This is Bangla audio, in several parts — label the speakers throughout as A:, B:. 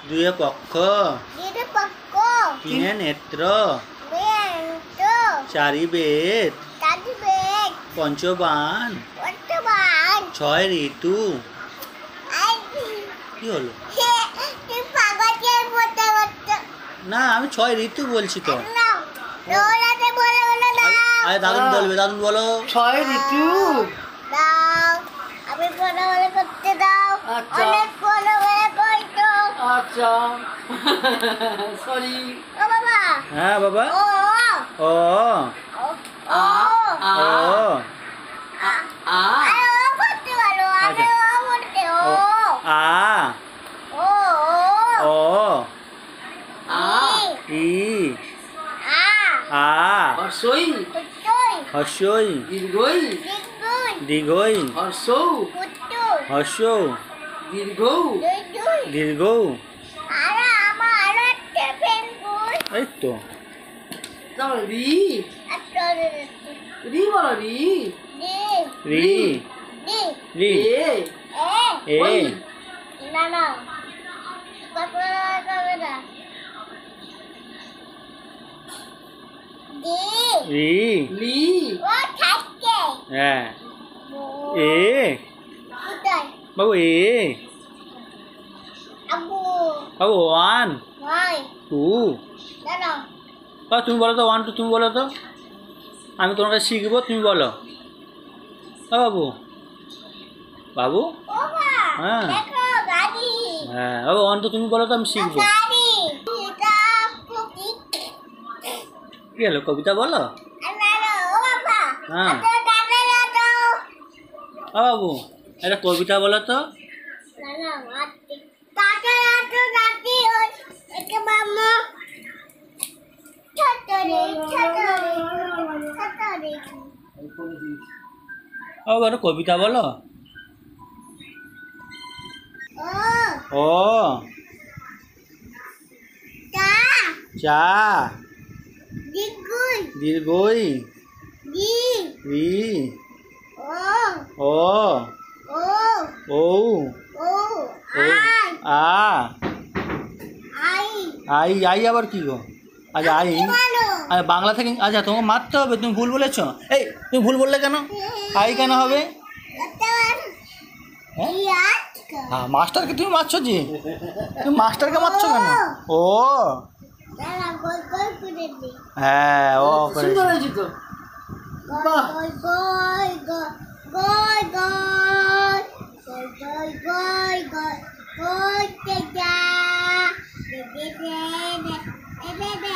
A: দুয়ে পক্ষ
B: দুয়ে পক্ষ
A: তিনে নেত্র
B: বেদ
A: চারি বেদ
B: চারি বেদ
A: পঞ্চবাণ
B: বর্তমান
A: ছয় ঋতু
B: আই
A: কি হলো?
B: তুই পাগলের মতো মতো
A: না আমি ছয় ঋতু বলছি তো।
B: না দৌড়াতে বলে বলে না
A: আরে দাদুন বলবে, দাদুন বলো।
C: ছয় ঋতু।
B: দাও আমি বলে বলে করতে দাও
C: আচ্ছা।
B: অনেক বলে বলে করতো
C: আচ্ছা সরি।
B: ও বাবা
A: হ্যাঁ বাবা।
B: ও
A: ও
B: ও
C: আ আ
A: ও
C: আ
B: আরে ও করতে পারো আরে ও বলতে ও
A: আ
B: ও
A: ও
C: আ
A: ই
B: আ
A: আ
C: হর্ষই
B: কুত্তুই
A: হর্ষই
C: দীর্ঘই
B: দিগুন
A: দীর্ঘই
C: হর্ষৌ
B: কুত্তু
A: হর্ষ
C: দীর্ঘৌ
B: দুই
A: দীর্ঘ।
B: আরে আমার আরো একটা পেনগুল
A: এই তো
C: তারপর রি
B: একটা
C: রি বলো রি
B: দি
A: রি
B: দি
A: রি
C: এ
A: এ
C: ওই
B: না না কথা কবে না দি
A: রি
C: লি
B: ও থাকে
A: হ্যাঁ এ
B: কোথায়
A: বাবু এ
B: আবু
A: বাবু ওয়ান
B: ভাই
A: টু।
B: না না
A: তুমি বলো তো, ওয়ান টু তুমি বলো তো, আমি তোমার কাছে শিখবো, তুমি বলো। বাবু বাবু
B: ও মা
A: হ্যাঁ।
B: দেখো গাড়ি
A: হ্যাঁ বাবু ওয়ান টু তুমি বলো তো, আমি শিখবো।
B: গাড়ি এটা কুকি
A: কি হলো, কবিতা বলো।
B: আনারো ও বাবা
A: হ্যাঁ।
B: তো গাড়ি দাও
A: বাবু একটা কবিতা বলো তো।
B: না না মাটি টাটা আটো নাতি ওই একে মামা ছোট রে ছোট রে ছোট রে
A: বাবু একটা কবিতা বলো।
B: ও
A: ও
B: তা
A: চা
B: দিগুন
A: দীর্ঘই
B: দি
A: রি
B: ও
A: ও
B: ও
A: ও
B: ও আই
A: আ
B: আই
A: আই আই আবার কি গো? আচ্ছা আই
B: বলো
A: আচ্ছা বাংলা থেকে, আচ্ছা তোমাকে মারতে হবে, তুমি ভুল বলেছো। এই তুমি ভুল বললে কেন? আই কেন হবে? হ্যাঁ? হ্যাঁ মাস্টারকে তুমি মারছো যে, তুমি মাস্টারকে মারছো কেন? ও
B: দাঁড়া গোল গোল করে দি
A: হ্যাঁ ও
C: সুন্দর হয়েছে তো। বাহ।
B: গোল গোল গোল গোল গোল গোল গোল গোল গোল তে যা দে দে দে দে দে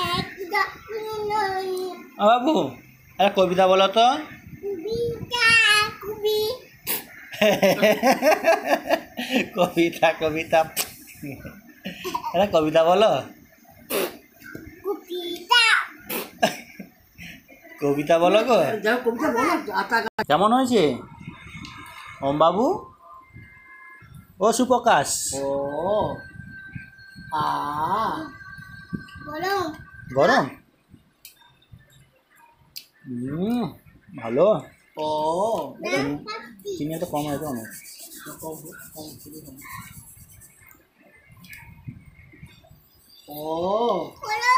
A: বাবু একটা কবিতা বলো তো।
B: কুবিটা কুবি
A: কবিতা কবিতা একটা কবিতা বলো।
B: কুবিটা
A: কবিতা বলো গো।
C: যাও কবিতা বলো। আটা
A: কেমন হয়েছে ওম বাবু? ও সুপ্রকাশ
C: ও আ
B: বলো
A: গরম? ভালো।
C: ও
A: চিনি তো কম হয়েছে অনেক।
C: ও
B: বলো